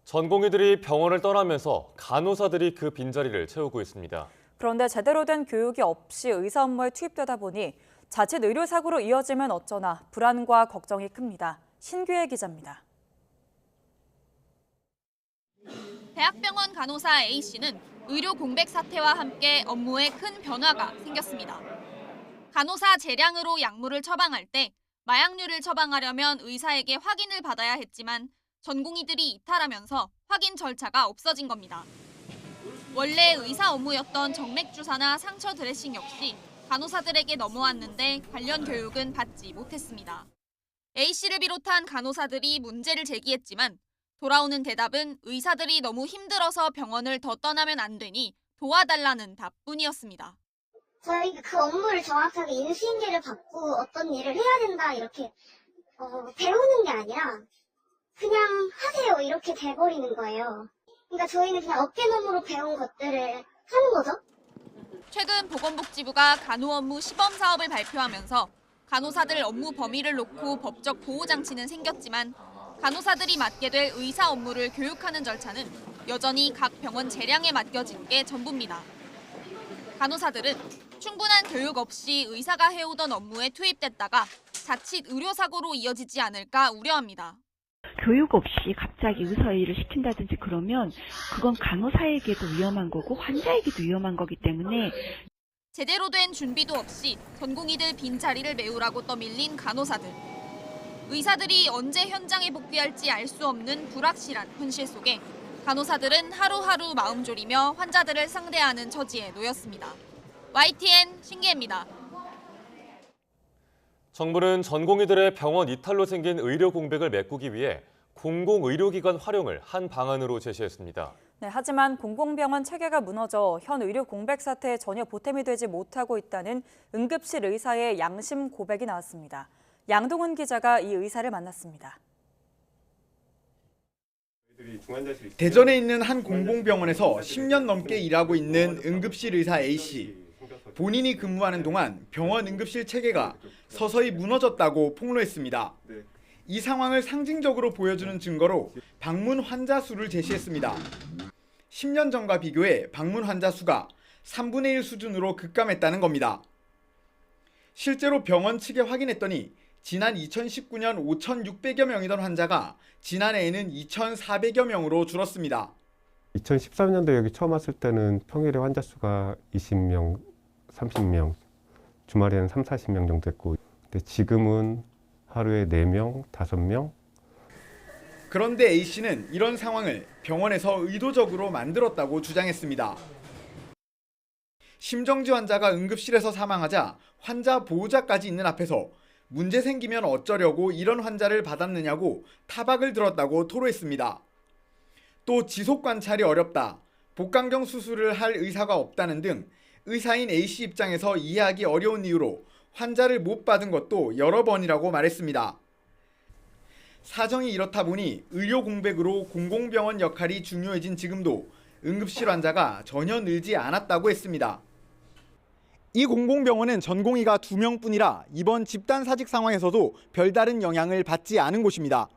전공의들이 병원을 떠나면서 간호사들이 그 빈자리를 채우고 있습니다. 그런데 제대로 된 교육이 없이 의사 업무에 투입되다 보니 자칫 의료사고로 이어지면 어쩌나 불안과 걱정이 큽니다. 신규혜 기자입니다. 대학병원 간호사 A씨는 의료 공백 사태와 함께 업무에 큰 변화가 생겼습니다. 간호사 재량으로 약물을 처방할 때 마약류를 처방하려면 의사에게 확인을 받아야 했지만 전공의들이 이탈하면서 확인 절차가 없어진 겁니다. 원래 의사 업무였던 정맥 주사나 상처 드레싱 역시 간호사들에게 넘어왔는데 관련 교육은 받지 못했습니다. A씨를 비롯한 간호사들이 문제를 제기했지만 돌아오는 대답은 의사들이 너무 힘들어서 병원을 더 떠나면 안 되니 도와달라는 답뿐이었습니다. 저희가 그 업무를 정확하게 인수인계를 받고 어떤 일을 해야 된다 이렇게 배우는 게 아니라 그냥 하세요 이렇게 돼버리는 거예요. 그러니까 저희는 그냥 어깨너머로 배운 것들을 하는 거죠. 최근 보건복지부가 간호 업무 시범 사업을 발표하면서 간호사들 업무 범위를 놓고 법적 보호장치는 생겼지만 간호사들이 맡게 될 의사 업무를 교육하는 절차는 여전히 각 병원 재량에 맡겨진 게 전부입니다. 간호사들은 충분한 교육 없이 의사가 해오던 업무에 투입됐다가 자칫 의료사고로 이어지지 않을까 우려합니다. 교육 없이 갑자기 의사 일을 시킨다든지 그러면 그건 간호사에게도 위험한 거고 환자에게도 위험한 거기 때문에 제대로 된 준비도 없이 전공의들 빈자리를 메우라고 떠밀린 간호사들. 의사들이 언제 현장에 복귀할지 알 수 없는 불확실한 현실 속에 간호사들은 하루하루 마음 졸이며 환자들을 상대하는 처지에 놓였습니다. YTN 신기혜입니다. 정부는 전공의들의 병원 이탈로 생긴 의료 공백을 메꾸기 위해 공공의료기관 활용을 한 방안으로 제시했습니다. 네, 하지만 공공병원 체계가 무너져 현 의료 공백 사태에 전혀 보탬이 되지 못하고 있다는 응급실 의사의 양심 고백이 나왔습니다. 양동훈 기자가 이 의사를 만났습니다. 대전에 있는 한 공공병원에서 10년 넘게 일하고 있는 응급실 의사 A씨. 본인이 근무하는 동안 병원 응급실 체계가 서서히 무너졌다고 폭로했습니다. 이 상황을 상징적으로 보여주는 증거로 방문 환자 수를 제시했습니다. 10년 전과 비교해 방문 환자 수가 3분의 1 수준으로 급감했다는 겁니다. 실제로 병원 측에 확인했더니 지난 2019년 5,600여 명이던 환자가 지난해에는 2,400여 명으로 줄었습니다. 2013년도에 여기 처음 왔을 때는 평일에 환자 수가 20명, 30명, 주말에는 3, 40명 정도 됐고, 근데 지금은 하루에 4명, 5명. 그런데 A씨는 이런 상황을 병원에서 의도적으로 만들었다고 주장했습니다. 심정지 환자가 응급실에서 사망하자 환자 보호자까지 있는 앞에서 문제 생기면 어쩌려고 이런 환자를 받았느냐고 타박을 들었다고 토로했습니다. 또 지속 관찰이 어렵다, 복강경 수술을 할 의사가 없다는 등 의사인 A씨 입장에서 이해하기 어려운 이유로 환자를 못 받은 것도 여러 번이라고 말했습니다. 사정이 이렇다 보니 의료 공백으로 공공병원 역할이 중요해진 지금도 응급실 환자가 전혀 늘지 않았다고 했습니다. 이 공공병원은 전공의가 2명뿐이라 이번 집단 사직 상황에서도 별다른 영향을 받지 않은 곳입니다.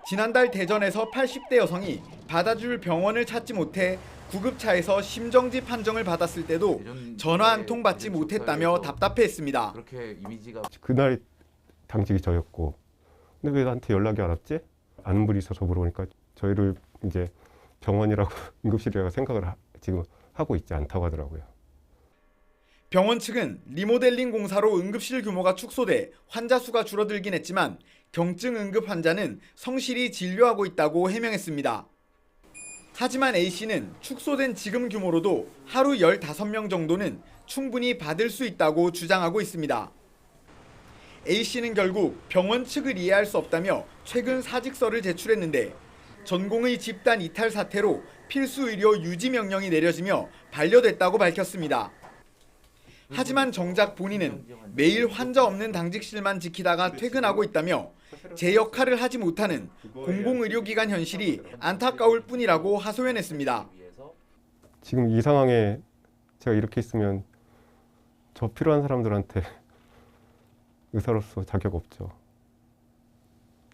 지난달 대전에서 80대 여성이 받아줄 병원을 찾지 못해 구급차에서 심정지 판정을 받았을 때도 전화 한 통 받지 못했다며 답답해했습니다. 그날 당직이 저였고, 근데 왜 나한테 연락이 안 왔지? 아는 분이 있어서 물어보니까 저희를 이제 병원이라고 응급실이라고 생각을 지금 하고 있지 않다고 하더라고요. 병원 측은 리모델링 공사로 응급실 규모가 축소돼 환자 수가 줄어들긴 했지만 경증 응급 환자는 성실히 진료하고 있다고 해명했습니다. 하지만 A씨는 축소된 지금 규모로도 하루 15명 정도는 충분히 받을 수 있다고 주장하고 있습니다. A씨는 결국 병원 측을 이해할 수 없다며 최근 사직서를 제출했는데 전공의 집단 이탈 사태로 필수 의료 유지 명령이 내려지며 반려됐다고 밝혔습니다. 하지만 정작 본인은 매일 환자 없는 당직실만 지키다가 퇴근하고 있다며 제 역할을 하지 못하는 공공의료기관 현실이 안타까울 뿐이라고 하소연했습니다. 지금 이 상황에 제가 이렇게 있으면 저 필요한 사람들한테 의사로서 자격 없죠.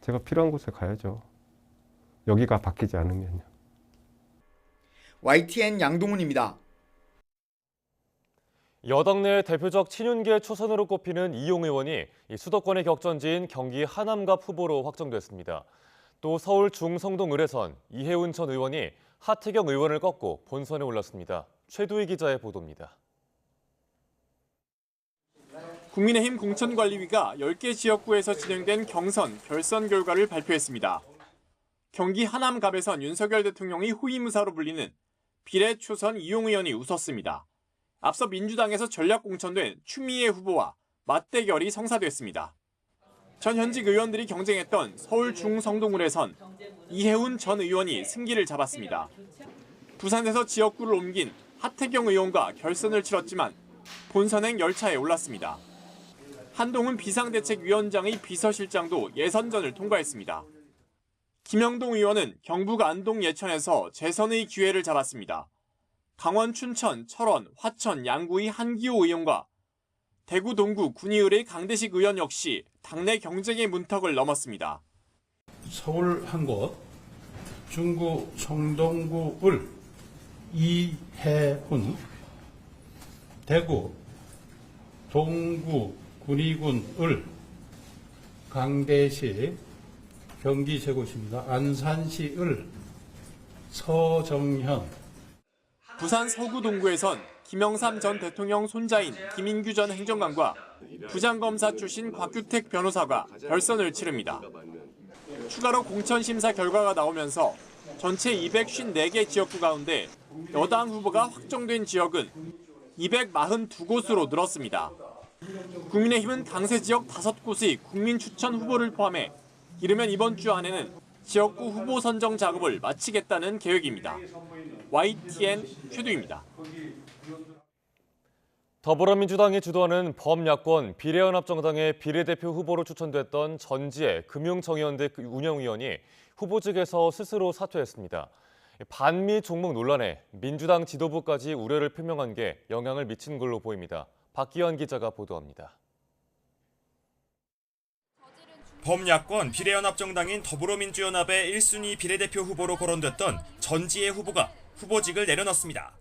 제가 필요한 곳에 가야죠. 여기가 바뀌지 않으면요. YTN 양동훈입니다. 여당 내 대표적 친윤계 초선으로 꼽히는 이용 의원이 수도권의 격전지인 경기 하남갑 후보로 확정됐습니다. 또 서울 중성동 을에선 이해운 전 의원이 하태경 의원을 꺾고 본선에 올랐습니다. 최두희 기자의 보도입니다. 국민의힘 공천관리위가 10개 지역구에서 진행된 경선, 결선 결과를 발표했습니다. 경기 하남갑에선 윤석열 대통령이 후임의사로 불리는 비례 초선 이용 의원이 웃었습니다. 앞서 민주당에서 전략 공천된 추미애 후보와 맞대결이 성사됐습니다. 전 현직 의원들이 경쟁했던 서울 중성동을에선 이해운 전 의원이 승기를 잡았습니다. 부산에서 지역구를 옮긴 하태경 의원과 결선을 치렀지만 본선행 열차에 올랐습니다. 한동훈 비상대책위원장의 비서실장도 예선전을 통과했습니다. 김영동 의원은 경북 안동 예천에서 재선의 기회를 잡았습니다. 강원 춘천, 철원, 화천, 양구의 한기호 의원과 대구 동구 군의을의 강대식 의원 역시 당내 경쟁의 문턱을 넘었습니다. 서울 한 곳, 중구 청동구 을 이해훈, 대구 동구 군의군 을 강대식, 경기 세 곳입니다. 안산시 을 서정현. 부산 서구 동구에선 김영삼 전 대통령 손자인 김인규 전 행정관과 부장검사 출신 곽규택 변호사가 결선을 치릅니다. 추가로 공천심사 결과가 나오면서 전체 254개 지역구 가운데 여당 후보가 확정된 지역은 242곳으로 늘었습니다. 국민의힘은 당세 지역 5곳의 국민 추천 후보를 포함해 이르면 이번 주 안에는 지역구 후보 선정 작업을 마치겠다는 계획입니다. YTN 최두입니다. 더불어민주당이 주도하는 범야권 비례연합정당의 비례대표 후보로 추천됐던 전지혜 금융청년대 운영위원이 후보직에서 스스로 사퇴했습니다. 반미 종목 논란에 민주당 지도부까지 우려를 표명한 게 영향을 미친 걸로 보입니다. 박기현 기자가 보도합니다. 범야권 비례연합정당인 더불어민주연합의 1순위 비례대표 후보로 거론됐던 전지혜 후보가 후보직을 내려놨습니다.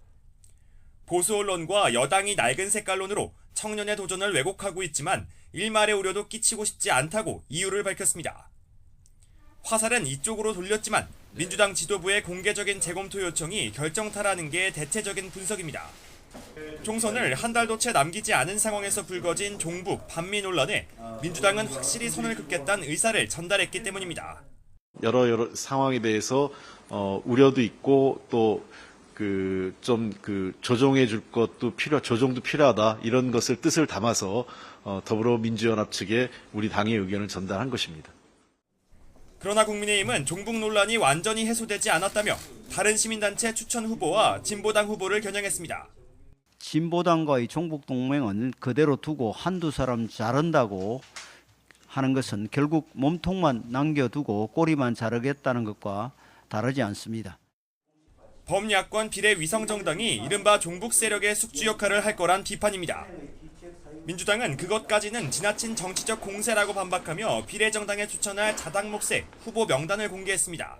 보수 언론과 여당이 낡은 색깔론으로 청년의 도전을 왜곡하고 있지만 일말의 우려도 끼치고 싶지 않다고 이유를 밝혔습니다. 화살은 이쪽으로 돌렸지만 민주당 지도부의 공개적인 재검토 요청이 결정타라는 게 대체적인 분석입니다. 총선을 한 달도 채 남기지 않은 상황에서 불거진 종북 반미 논란에 민주당은 확실히 선을 긋겠다는 의사를 전달했기 때문입니다. 여러 상황에 대해서 우려도 있고 또 조정해 줄 것도 조정도 필요하다 이런 것을 뜻을 담아서 더불어민주연합 측에 우리 당의 의견을 전달한 것입니다. 그러나 국민의힘은 종북 논란이 완전히 해소되지 않았다며 다른 시민단체 추천 후보와 진보당 후보를 겨냥했습니다. 진보당과의 종북 동맹은 그대로 두고 한두 사람 자른다고 하는 것은 결국 몸통만 남겨두고 꼬리만 자르겠다는 것과 다르지 않습니다. 범야권 비례위성정당이 이른바 종북 세력의 숙주 역할을 할 거란 비판입니다. 민주당은 그것까지는 지나친 정치적 공세라고 반박하며 비례정당에 추천할 자당 몫의 후보 명단을 공개했습니다.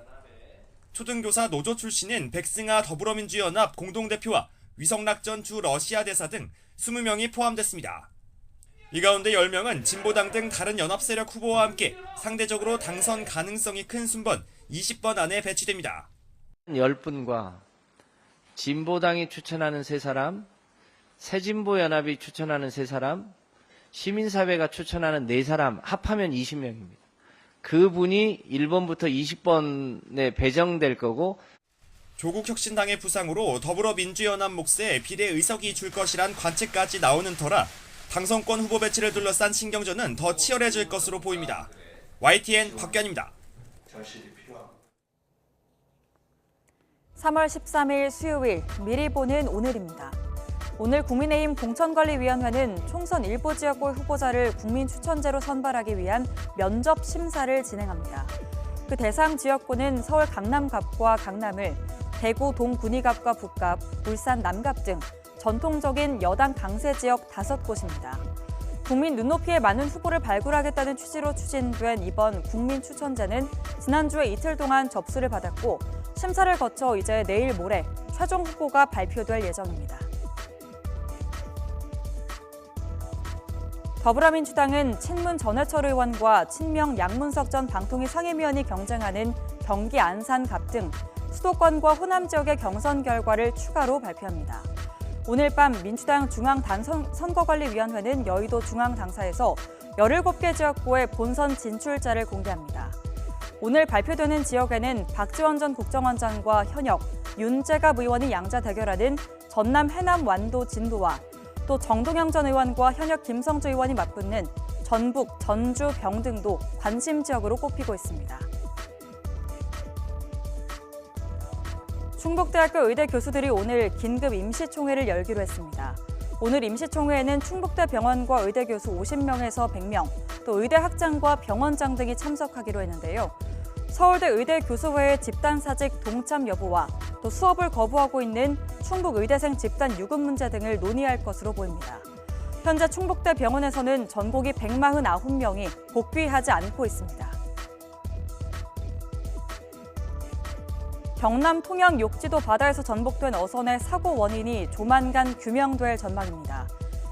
초등교사 노조 출신인 백승아 더불어민주연합 공동대표와 위성락전 주 러시아 대사 등 20명이 포함됐습니다. 이 가운데 10명은 진보당 등 다른 연합세력 후보와 함께 상대적으로 당선 가능성이 큰 순번 20번 안에 배치됩니다. 10분과 진보당이 추천하는 3사람, 새진보연합이 추천하는 3사람, 시민사회가 추천하는 4사람 합하면 20명입니다. 그분이 1번부터 20번에 배정될 거고 조국혁신당의 부상으로 더불어민주연합 몫에 비례 의석이 줄 것이란 관측까지 나오는 터라 당선권 후보 배치를 둘러싼 신경전은 더 치열해질 것으로 보입니다. YTN 박견입니다. 3월 13일 수요일 미리 보는 오늘입니다. 오늘 국민의힘 공천관리위원회는 총선 일부 지역구 후보자를 국민 추천제로 선발하기 위한 면접 심사를 진행합니다. 그 대상 지역구는 서울 강남갑과 강남을, 대구 동군위갑과 북갑, 울산 남갑 등 전통적인 여당 당세 지역 5곳입니다. 국민 눈높이에 맞는 후보를 발굴하겠다는 취지로 추진된 이번 국민 추천제는 지난주에 이틀 동안 접수를 받았고 심사를 거쳐 이제 내일 모레 최종 후보가 발표될 예정입니다. 더불어민주당은 친문 전해철 의원과 친명 양문석 전 방통위 상임위원이 경쟁하는 경기 안산갑 등 수도권과 호남 지역의 경선 결과를 추가로 발표합니다. 오늘 밤 민주당 중앙선거관리위원회는 여의도 중앙당사에서 17개 지역구의 본선 진출자를 공개합니다. 오늘 발표되는 지역에는 박지원 전 국정원장과 현역, 윤재갑 의원이 양자 대결하는 전남 해남 완도 진도와 또 정동영 전 의원과 현역 김성주 의원이 맞붙는 전북, 전주, 병등도 관심 지역으로 꼽히고 있습니다. 충북대학교 의대 교수들이 오늘 긴급 임시총회를 열기로 했습니다. 오늘 임시총회에는 충북대 병원과 의대 교수 50명에서 100명, 또 의대 학장과 병원장 등이 참석하기로 했는데요. 서울대 의대 교수회의 집단 사직 동참 여부와 또 수업을 거부하고 있는 충북 의대생 집단 유급 문제 등을 논의할 것으로 보입니다. 현재 충북대 병원에서는 전공이 149명이 복귀하지 않고 있습니다. 경남 통영 욕지도 바다에서 전복된 어선의 사고 원인이 조만간 규명될 전망입니다.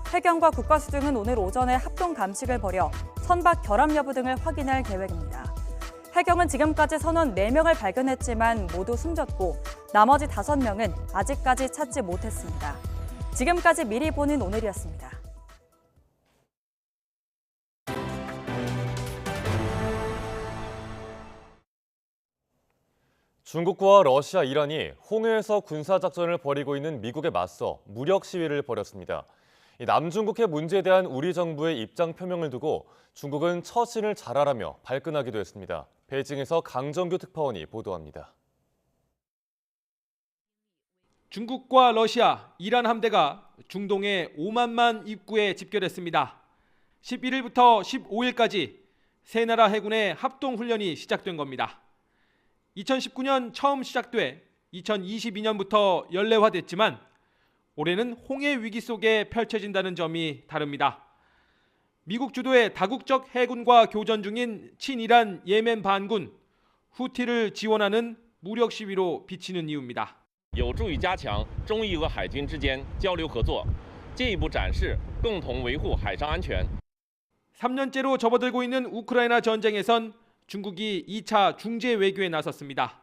해경과 국과수 등은 오늘 오전에 합동 감식을 벌여 선박 결함 여부 등을 확인할 계획입니다. 해경은 지금까지 선원 4명을 발견했지만 모두 숨졌고 나머지 5명은 아직까지 찾지 못했습니다. 지금까지 미리 보는 오늘이었습니다. 중국과 러시아, 이란이 홍해에서 군사작전을 벌이고 있는 미국에 맞서 무력 시위를 벌였습니다. 남중국해 문제에 대한 우리 정부의 입장 표명을 두고 중국은 처신을 잘하라며 발끈하기도 했습니다. 베이징에서 강정규 특파원이 보도합니다. 중국과 러시아, 이란 함대가 중동의 오만만 입구에 집결했습니다. 11일부터 15일까지 세 나라 해군의 합동훈련이 시작된 겁니다. 2019년 처음 시작돼 2022년부터 연례화됐지만 올해는 홍해 위기 속에 펼쳐진다는 점이 다릅니다. 미국 주도의 다국적 해군과 교전 중인 친이란 예멘 반군, 후티를 지원하는 무력 시위로 비치는 이유입니다. 有助于加强中伊俄海军之间交流合作，进一步展示共同维护海上安全。 3년째로 접어들고 있는 우크라이나 전쟁에선 중국이 2차 중재 외교에 나섰습니다.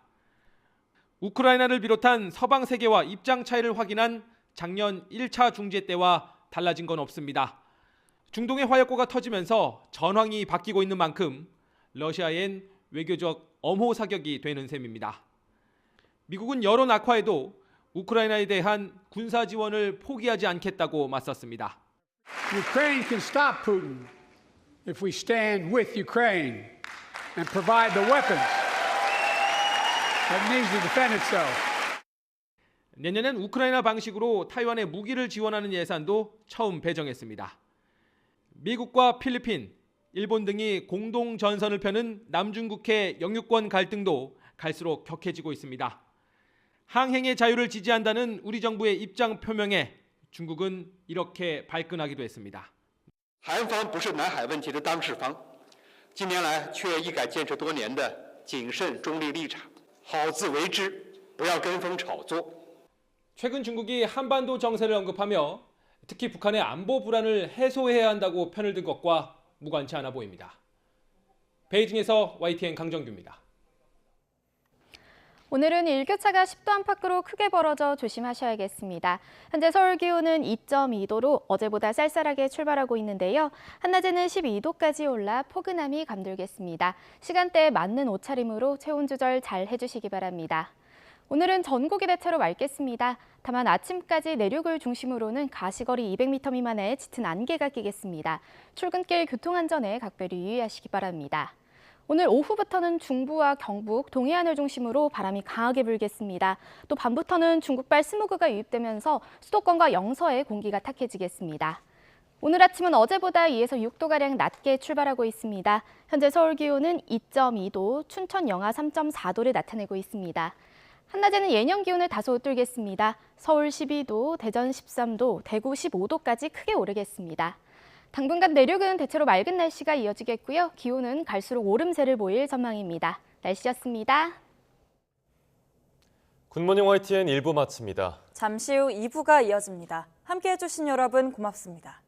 우크라이나를 비롯한 서방 세계와 입장 차이를 확인한 작년 1차 중재 때와 달라진 건 없습니다. 중동의 화약고가 터지면서 전황이 바뀌고 있는 만큼 러시아엔 외교적 엄호 사격이 되는 셈입니다. 미국은 여론 악화에도 우크라이나에 대한 군사 지원을 포기하지 않겠다고 맞섰습니다. Ukraine can stop Putin if we stand with Ukraine and provide the weapons that needs to defend itself. 내년엔 우크라이나 방식으로 타이완에 무기를 지원하는 예산도 처음 배정했습니다. 미국과 필리핀, 일본 등이 공동 전선을 펴는 남중국해 영유권 갈등도 갈수록 격해지고 있습니다. 항행의 자유를 지지한다는 우리 정부의 입장 표명에 중국은 이렇게 발끈하기도 했습니다. 韩方不是南海问题的当事方，近年来却一改坚持多年的谨慎中立立场，好自为之，不要跟风炒作。 최근 중국이 한반도 정세를 언급하며 특히 북한의 안보 불안을 해소해야 한다고 편을 든 것과 무관치 않아 보입니다. 베이징에서 YTN 강정규입니다. 오늘은 일교차가 10도 안팎으로 크게 벌어져 조심하셔야겠습니다. 현재 서울 기온은 2.2도로 어제보다 쌀쌀하게 출발하고 있는데요. 한낮에는 12도까지 올라 포근함이 감돌겠습니다. 시간대에 맞는 옷차림으로 체온 조절 잘 해주시기 바랍니다. 오늘은 전국이 대체로 맑겠습니다. 다만 아침까지 내륙을 중심으로는 가시거리 200m 미만의 짙은 안개가 끼겠습니다. 출근길 교통안전에 각별히 유의하시기 바랍니다. 오늘 오후부터는 중부와 경북, 동해안을 중심으로 바람이 강하게 불겠습니다. 또 밤부터는 중국발 스모그가 유입되면서 수도권과 영서의 공기가 탁해지겠습니다. 오늘 아침은 어제보다 2에서 6도가량 낮게 출발하고 있습니다. 현재 서울 기온은 2.2도, 춘천 영하 3.4도를 나타내고 있습니다. 한낮에는 예년 기온을 다소 웃돌겠습니다. 서울 12도, 대전 13도, 대구 15도까지 크게 오르겠습니다. 당분간 내륙은 대체로 맑은 날씨가 이어지겠고요. 기온은 갈수록 오름세를 보일 전망입니다. 날씨였습니다. 굿모닝 YTN 1부 마칩니다. 잠시 후 2부가 이어집니다. 함께해 주신 여러분 고맙습니다.